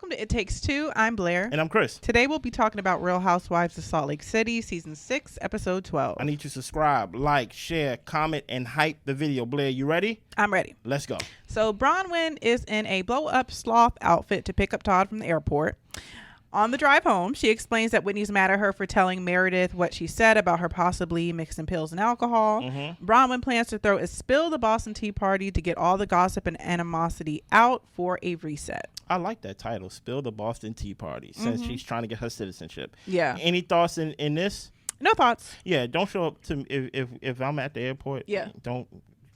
Welcome to It Takes Two. I'm Blair. And I'm Chris. Today we'll be talking about Real Housewives of Salt Lake City, Season 6, Episode 12. I need you to subscribe, like, share, comment, and hype the video. Blair, you ready? I'm ready. Let's go. So Bronwyn is in a blow-up sloth outfit to pick up Todd from the airport. On the drive home, she explains that Whitney's mad at her for telling Meredith what she said about her possibly mixing pills and alcohol. Bronwyn plans to throw a Spill the Boston Tea Party to get all the gossip and animosity out for a reset. I like that title, Spill the Boston Tea Party, since she's trying to get her citizenship. Yeah. Any thoughts in this? No thoughts. Yeah, don't show up to me if I'm at the airport. Yeah. Don't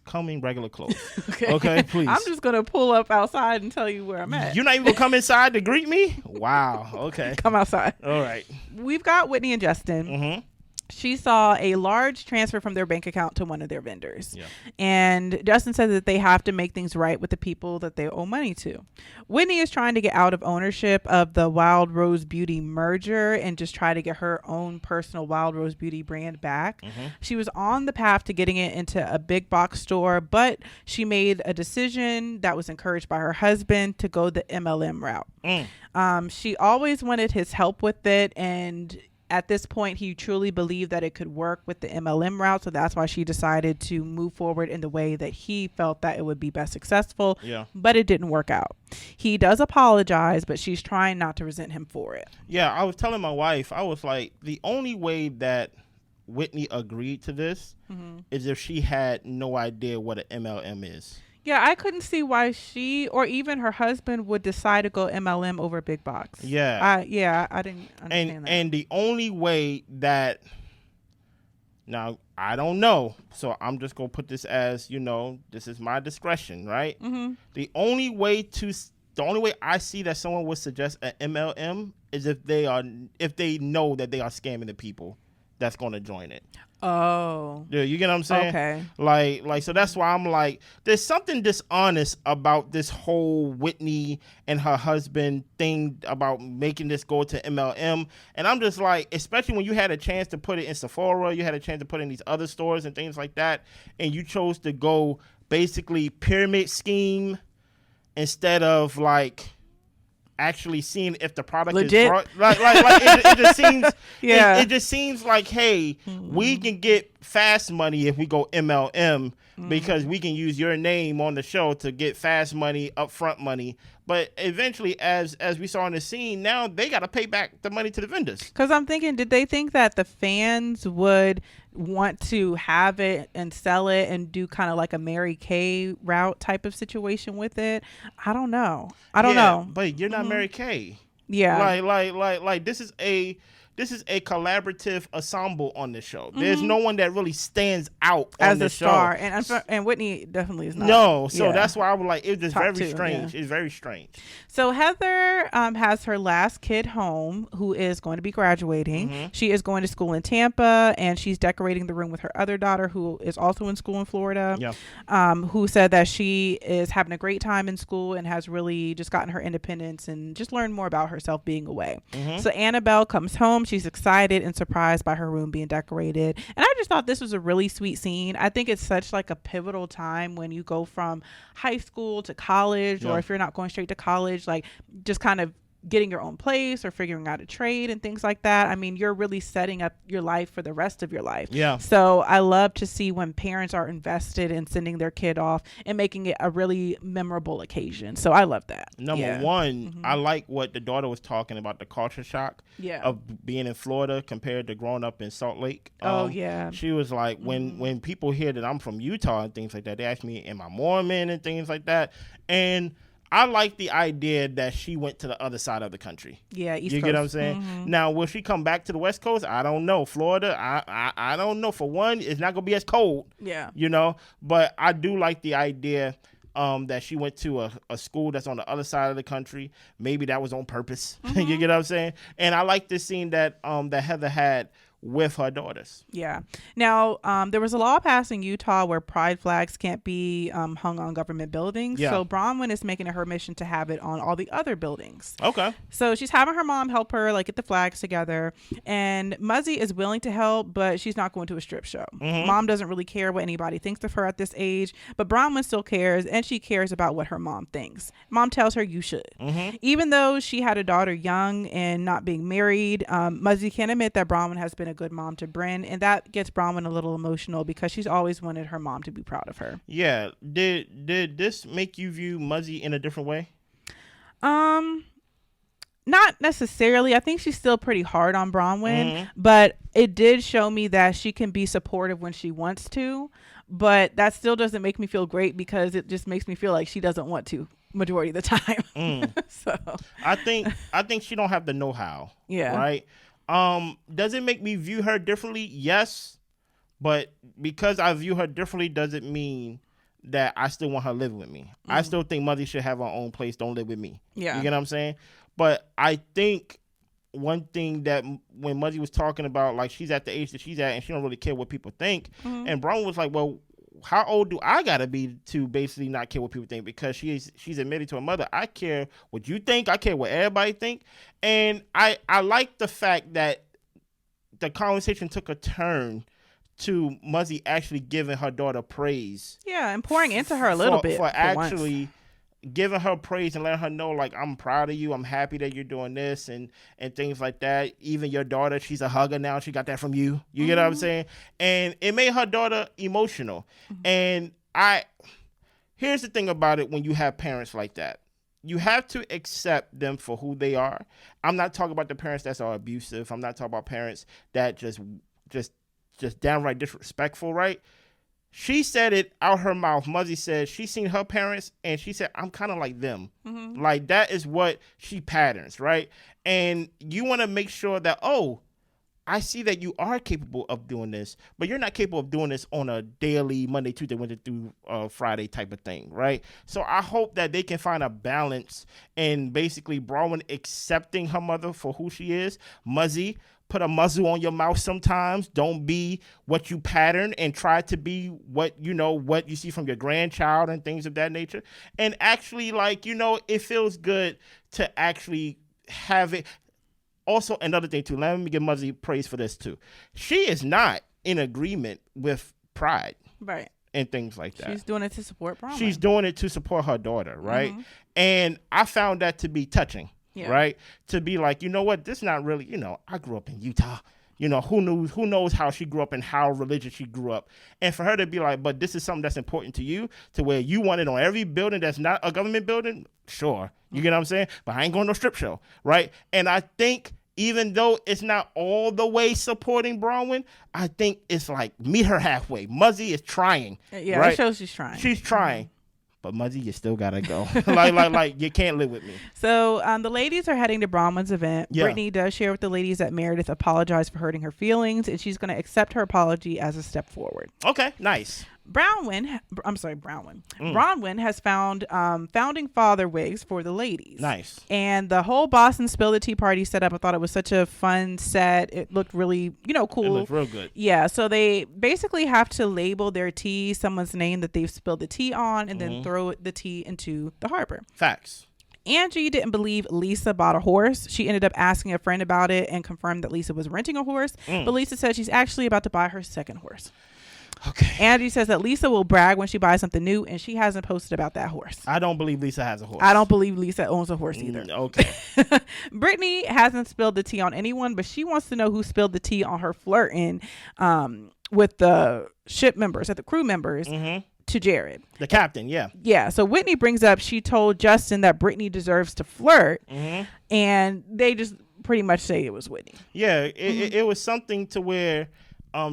come in regular clothes. Okay, please. I'm just going to pull up outside and tell you where I'm at. You're not even going to come inside to greet me? Wow. Okay. Come outside. All right. We've got Whitney and Justin. She saw a large transfer from their bank account to one of their vendors. Yeah. And Justin said that they have to make things right with the people that they owe money to. Whitney is trying to get out of ownership of the Wild Rose Beauty merger and just try to get her own personal Wild Rose Beauty brand back. She was on the path to getting it into a big box store, but she made a decision that was encouraged by her husband to go the MLM route. She always wanted his help with it, and at this point, he truly believed that it could work with the MLM route. So that's why she decided to move forward in the way that he felt that it would be best successful. Yeah. But it didn't work out. He does apologize, but she's trying not to resent him for it. Yeah, I was telling my wife, I was like, the only way that Whitney agreed to this is if she had no idea what an MLM is. Yeah, I couldn't see why she or even her husband would decide to go MLM over big box. Yeah. I didn't understand that. And the only way that, now, I don't know, so I'm just going to put this as, this is my discretion, right? The only way I see that someone would suggest an MLM is if they know that they are scamming the people that's going to join it. Oh. Yeah, you get what I'm saying? Okay. Like, so that's why I'm like, there's something dishonest about this whole Whitney and her husband thing about making this go to MLM. And I'm just like, especially when you had a chance to put it in Sephora, you had a chance to put it in these other stores and things like that, and you chose to go basically pyramid scheme instead of like actually seeing if the product legit. Is like it just seems it just seems like, hey, we can get fast money if we go MLM because we can use your name on the show to get fast money, upfront money. But eventually, as we saw in the scene, now they got to pay back the money to the vendors. Because I'm thinking, did they think that the fans would want to have it and sell it and do kind of like a Mary Kay route type of situation with it? I don't know. I don't know. But you're not Mary Kay. Yeah. Like this is a collaborative ensemble on this show. There's no one that really stands out as on a star, and Whitney definitely is not. No, so that's why I was like, it's just very strange. Yeah. It's very strange. So Heather has her last kid home, who is going to be graduating. She is going to school in Tampa, and she's decorating the room with her other daughter, who is also in school in Florida. Yeah. Who said that she is having a great time in school and has really just gotten her independence and just learned more about herself being away. So Annabelle comes home. She's excited and surprised by her room being decorated. And I just thought this was a really sweet scene. I think it's such like a pivotal time when you go from high school to college, or if you're not going straight to college, like just kind of getting your own place or figuring out a trade and things like that. I mean, you're really setting up your life for the rest of your life. Yeah. So I love to see when parents are invested in sending their kid off and making it a really memorable occasion. So I love that. Number one, I like what the daughter was talking about, the culture shock of being in Florida compared to growing up in Salt Lake. She was like, when people hear that I'm from Utah and things like that, they ask me, am I Mormon and things like that. And I like the idea that she went to the other side of the country. Yeah, East Coast. You get what I'm saying? Now, will she come back to the West Coast? I don't know. Florida, I don't know. For one, it's not going to be as cold. Yeah. But I do like the idea that she went to a school that's on the other side of the country. Maybe that was on purpose. You get what I'm saying? And I like this scene that Heather had with her daughters. Yeah. Now, there was a law passed in Utah where pride flags can't be hung on government buildings. Yeah. So Bronnwin is making it her mission to have it on all the other buildings. Okay. So she's having her mom help her get the flags together. And Muzzy is willing to help, but she's not going to a strip show. Mm-hmm. Mom doesn't really care what anybody thinks of her at this age, but Bronnwin still cares, and she cares about what her mom thinks. Mom tells her you should. Mm-hmm. Even though she had a daughter young and not being married, Muzzy can admit that Bronnwin has been a good mom to Bryn, and that gets Bronnwin a little emotional because she's always wanted her mom to be proud of her. Yeah. Did this make you view Muzzy in a different way? Not necessarily. I think she's still pretty hard on Bronnwin, but it did show me that she can be supportive when she wants to, but that still doesn't make me feel great because it just makes me feel like she doesn't want to majority of the time. So I think she don't have the know-how. Yeah. Right. Does it make me view her differently? Yes. But because I view her differently doesn't mean that I still want her living with me. I still think Muzzy should have her own place. Don't live with me. Yeah. You get what I'm saying? But I think one thing that when Muzzy was talking about, she's at the age that she's at and she don't really care what people think. And Bronnwin was like, well, how old do I gotta be to basically not care what people think? Because she's admitted to her mother, I care what you think, I care what everybody think. And I like the fact that the conversation took a turn to Muzzy actually giving her daughter praise. Yeah, and pouring into her a little bit. For actually giving her praise and letting her know, I'm proud of you. I'm happy that you're doing this and things like that. Even your daughter, she's a hugger now. She got that from you. You get what I'm saying? And it made her daughter emotional. And here's the thing about it when you have parents like that. You have to accept them for who they are. I'm not talking about the parents that are abusive. I'm not talking about parents that just downright disrespectful, right? She said it out her mouth. Muzzy said she seen her parents and she said, I'm kind of like them. That is what she patterns, right? And you want to make sure that, I see that you are capable of doing this, but you're not capable of doing this on a daily Monday, Tuesday, Wednesday through Friday type of thing, right? So I hope that they can find a balance in basically Bronnwin accepting her mother for who she is. Muzzy, put a muzzle on your mouth sometimes. Don't be what you pattern and try to be what you see from your grandchild and things of that nature. And actually, it feels good to actually have it. Also, another thing too, let me give Muzzy praise for this too. She is not in agreement with pride. Right. And things like that. She's doing it to support Bronnwin. She's doing it to support her daughter, right? And I found that to be touching. Yeah. Right? To be like, you know what? This is not really, I grew up in Utah. Who knows how she grew up and how religious she grew up. And for her to be like, but this is something that's important to you, to where you want it on every building that's not a government building, sure. You get what I'm saying? But I ain't going to no strip show, right? And I think even though it's not all the way supporting Bronnwin, I think it's meet her halfway. Muzzy is trying. Yeah, right? It shows she's trying. She's trying. But Muzzy, you still gotta go. You can't live with me. So the ladies are heading to Bronwyn's event. Yeah. Brittany does share with the ladies that Meredith apologized for hurting her feelings, and she's going to accept her apology as a step forward. Okay, nice. Bronwyn has found founding father wigs for the ladies. Nice. And the whole Boston Spill the Tea party setup, I thought it was such a fun set. It looked really, cool. It looked real good. Yeah. So they basically have to label their tea someone's name that they've spilled the tea on and then throw the tea into the harbor. Facts. Angie didn't believe Lisa bought a horse. She ended up asking a friend about it and confirmed that Lisa was renting a horse. But Lisa said she's actually about to buy her second horse. Okay. Angie says that Lisa will brag when she buys something new, and she hasn't posted about that horse. I don't believe Lisa has a horse. I don't believe Lisa owns a horse either. Okay. Brittany hasn't spilled the tea on anyone, but she wants to know who spilled the tea on her flirting with the ship members, the crew members. To Jared. The captain, yeah. Yeah, so Whitney brings up she told Justin that Brittany deserves to flirt, and they just pretty much say it was Whitney. Yeah, it was something to where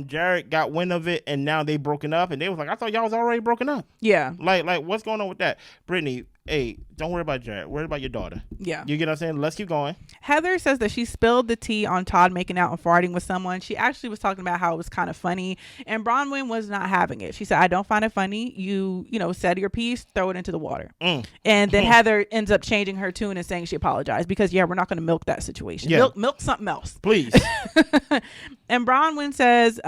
Jared got wind of it, and now they broken up, and they was like, I thought y'all was already broken up. Yeah. Like what's going on with that? Brittany, hey, don't worry about Jared. Worry about your daughter. Yeah. You get what I'm saying? Let's keep going. Heather says that she spilled the tea on Todd making out and farting with someone. She actually was talking about how it was kind of funny, and Bronwyn was not having it. She said, I don't find it funny. You said your piece, throw it into the water. And then Heather ends up changing her tune and saying she apologized because, we're not going to milk that situation. Yeah. Milk something else. Please. And Bronwyn says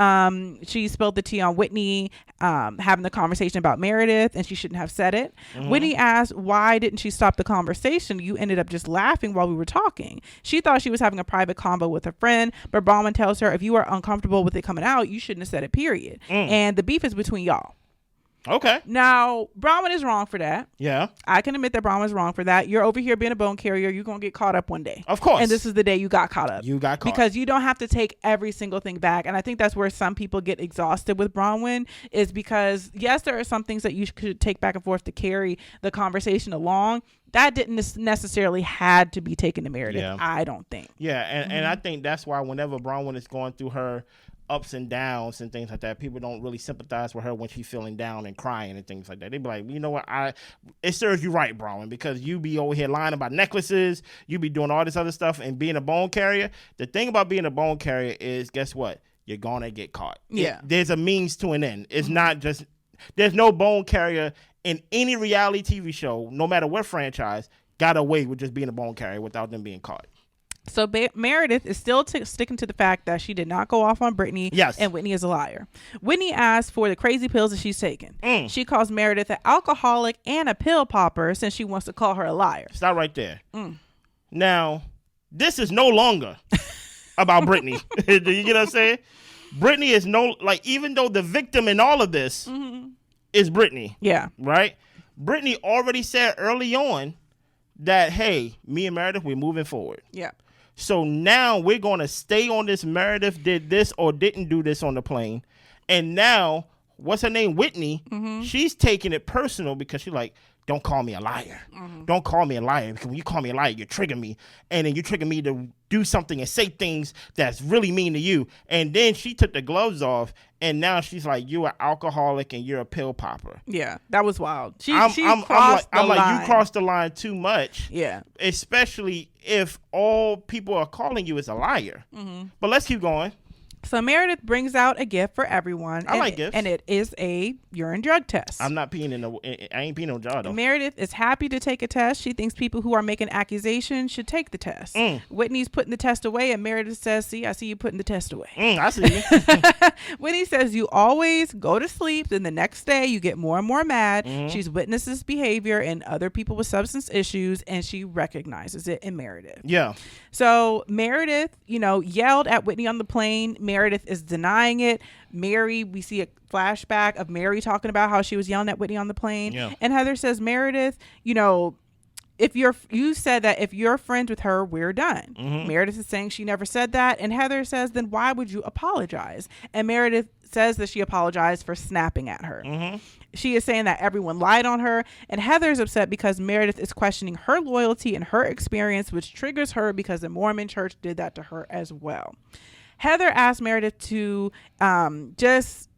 she spilled the tea on Whitney having the conversation about Meredith, and she shouldn't have said it. Whitney asked, why didn't she stop the conversation? You ended up just laughing while we were talking. She thought she was having a private combo with a friend, but Bronwyn tells her, if you are uncomfortable with it coming out, you shouldn't have said it, period. And the beef is between y'all. Okay. Now, Bronnwin is wrong for that. Yeah. I can admit that Bronnwin's wrong for that. You're over here being a bone carrier. You're going to get caught up one day. Of course. And this is the day you got caught up. You got caught. Because you don't have to take every single thing back. And I think that's where some people get exhausted with Bronnwin, is because, yes, there are some things that you could take back and forth to carry the conversation along. That didn't necessarily had to be taken to Meredith, I don't think. Yeah, and I think that's why whenever Bronnwin is going through her ups and downs and things like that, people don't really sympathize with her when she's feeling down and crying and things like that. They be like, you know what, it serves you right, Bronwyn, because you be over here lying about necklaces, you be doing all this other stuff and being a bone carrier. The thing about being a bone carrier is, guess what? You're gonna get caught. Yeah. There's a means to an end. It's not just, there's no bone carrier in any reality TV show, no matter what franchise, got away with just being a bone carrier without them being caught. So Meredith is still sticking to the fact that she did not go off on Brittany. Yes. And Whitney is a liar. Whitney asked for the crazy pills that she's taken. She calls Meredith an alcoholic and a pill popper since she wants to call her a liar. Stop right there. Now, this is no longer about Brittany. Do you get what I'm saying? Brittany is even though the victim in all of this is Brittany. Yeah. Right? Brittany already said early on that, hey, me and Meredith, we're moving forward. Yeah. So now we're going to stay on this Meredith did this or didn't do this on the plane. And now, what's her name? Whitney. She's taking it personal because she's like, don't call me a liar. Don't call me a liar, because when you call me a liar, you trigger me. And then you trigger me to do something and say things that's really mean to you. And then she took the gloves off, and now she's like, you're an alcoholic and you're a pill popper. Yeah, that was wild. She I'm crossed the line. like, you crossed the line too much. Yeah. Especially if all people are calling you as a liar. But let's keep going. So Meredith brings out a gift for everyone. I like gifts. And it is a urine drug test. I'm not peeing I ain't peeing no jar though. Meredith is happy to take a test. She thinks people who are making accusations should take the test. Whitney's putting the test away, and Meredith says, see, I see you putting the test away. I see you. Whitney says, you always go to sleep, then the next day you get more and more mad. She's witnessed this behavior in other people with substance issues, and she recognizes it in Meredith. Yeah. So Meredith, yelled at Whitney on the plane. Meredith is denying it. Mary, we see a flashback of Mary talking about how she was yelling at Whitney on the plane. Yeah. And Heather says, Meredith, you said that if you're friends with her, we're done. Meredith is saying she never said that. And Heather says, then why would you apologize? And Meredith says that she apologized for snapping at her. She is saying that everyone lied on her. And Heather's upset because Meredith is questioning her loyalty and her experience, which triggers her because the Mormon church did that to her as well. Heather asked Meredith to just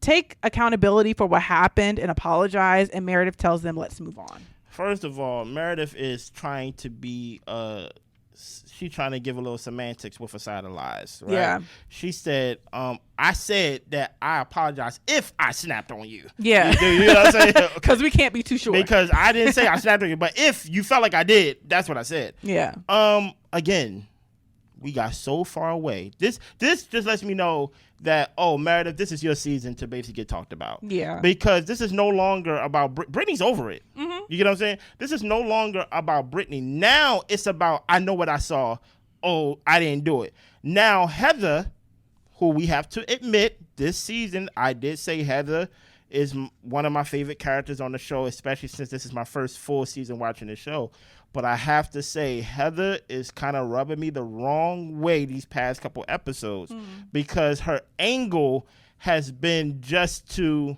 take accountability for what happened and apologize. And Meredith tells them, let's move on. First of all, Meredith is trying to be she's trying to give a little semantics with a side of lies, right? Yeah. She said, I said that I apologize if I snapped on you. Yeah. You know what I'm saying? Because we can't be too sure. Because I didn't say I snapped on you, but if you felt like I did, that's what I said. Yeah. Again, we got so far away. This just lets me know that, Meredith, this is your season to basically get talked about. Yeah. Because this is no longer about Brittany's over it. You get what I'm saying? This is no longer about Brittany. Now it's about, I know what I saw. Oh, I didn't do it. Now Heather, who we have to admit, this season, I did say Heather is one of my favorite characters on the show, especially since this is my first full season watching the show. But I have to say, Heather is kind of rubbing me the wrong way these past couple episodes because her angle has been just to,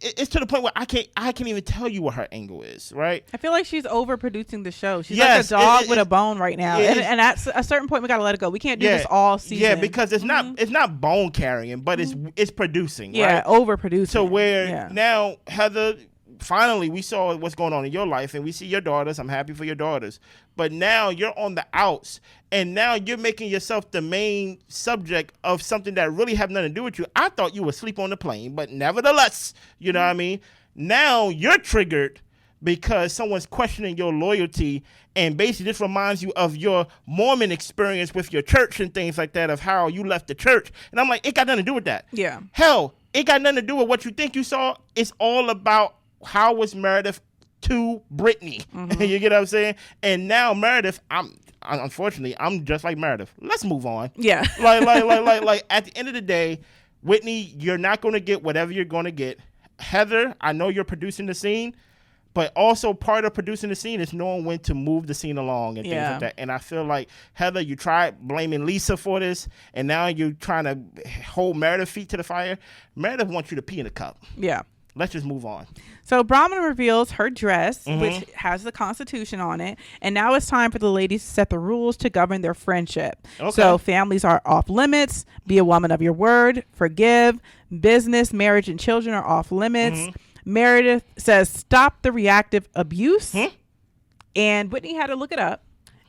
it's to the point where I can't even tell you what her angle is, right? I feel like she's overproducing the show. She's like a dog with a bone right now, and at a certain point we gotta let it go. We can't do this all season. Yeah, because it's not bone carrying, but it's producing. Yeah, right? Overproducing. So where now, Heather, finally we saw what's going on in your life, and we see your daughters. I'm happy for your daughters, but now you're on the outs, and now you're making yourself the main subject of something that really have nothing to do with you. I thought you were asleep on the plane, but nevertheless, you know what I mean? Now you're triggered because someone's questioning your loyalty, and basically this reminds you of your Mormon experience with your church and things like that, of how you left the church. And I'm like, it got nothing to do with that. Yeah. Hell, it got nothing to do with what you think you saw. It's all about how was Meredith to Brittany. You get what I'm saying? And now Meredith, unfortunately, I'm just like Meredith. Let's move on. Yeah. like at the end of the day, Whitney, you're not going to get whatever you're going to get. Heather, I know you're producing the scene, but also part of producing the scene is knowing when to move the scene along and things like that. And I feel like, Heather, you tried blaming Lisa for this, and now you're trying to hold Meredith's feet to the fire. Meredith wants you to pee in a cup. Yeah. Let's just move on. So Bronnwin reveals her dress, which has the Constitution on it. And now it's time for the ladies to set the rules to govern their friendship. Okay. So families are off limits. Be a woman of your word. Forgive. Business, marriage, and children are off limits. Meredith says, stop the reactive abuse. And Whitney had to look it up.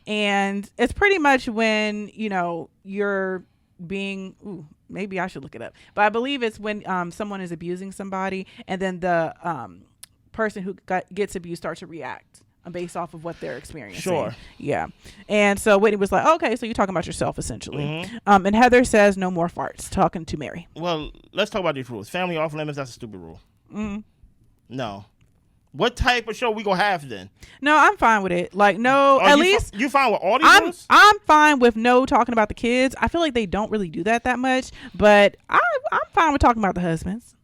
And it's pretty much when, you're being... maybe I should look it up, but I believe it's when someone is abusing somebody, and then the person who gets abused starts to react based off of what they're experiencing. Sure. Yeah. And so Whitney was like, okay, so you're talking about yourself essentially. And Heather says no more farts, talking to Mary. Well, let's talk about these rules. Family off limits, that's a stupid rule. No. What type of show we gonna have then? No, I'm fine with it. Like, no, at least you fine with all these rules? I'm fine with no talking about the kids. I feel like they don't really do that much, but I'm fine with talking about the husbands.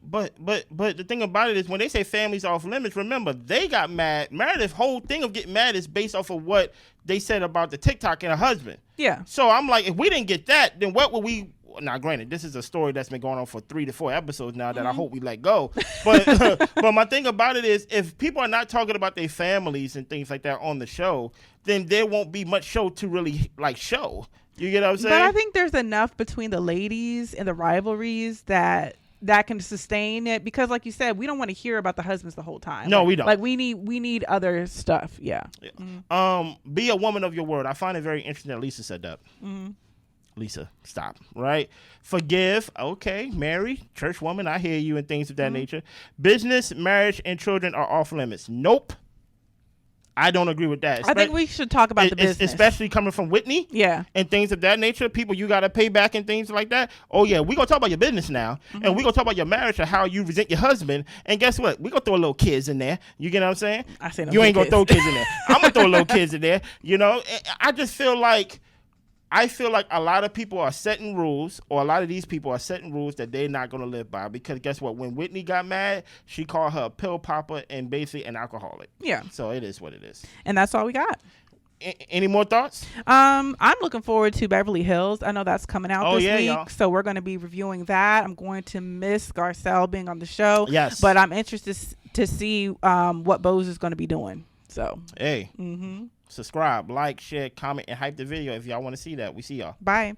But the thing about it is, when they say families off limits, remember they got mad. Meredith's whole thing of getting mad is based off of what they said about the TikTok and her husband. Yeah. So I'm like, if we didn't get that, then what would we? Now, granted, this is a story that's been going on for 3 to 4 episodes now that I hope we let go. But but my thing about it is, if people are not talking about their families and things like that on the show, then there won't be much show to really show. You get what I'm saying? But I think there's enough between the ladies and the rivalries that can sustain it, because like you said, we don't want to hear about the husbands the whole time. No, we don't. Like we need other stuff. Yeah. Be a woman of your word. I find it very interesting that Lisa said that. Lisa, stop. Right? Forgive. Okay. Mary, church woman, I hear you, and things of that nature. Business, marriage, and children are off limits. Nope. I don't agree with that. I think we should talk about the business. Especially coming from Whitney. Yeah. And things of that nature. People you got to pay back and things like that. Oh, yeah. We're going to talk about your business now. And we're going to talk about your marriage and how you resent your husband. And guess what? We're going to throw a little kids in there. You get what I'm saying? I say no. You ain't going to throw kids in there. I'm going to throw little kids in there. I just feel like a lot of people are setting rules, or a lot of these people are setting rules that they're not going to live by, because guess what? When Whitney got mad, she called her a pill popper and basically an alcoholic. Yeah. So it is what it is. And that's all we got. Any more thoughts? I'm looking forward to Beverly Hills. I know that's coming out this week, y'all. So we're going to be reviewing that. I'm going to miss Garcelle being on the show. Yes. But I'm interested to see what Bose is going to be doing. So. Hey. Subscribe, like, share, comment, and hype the video if y'all want to see that. We see y'all. Bye.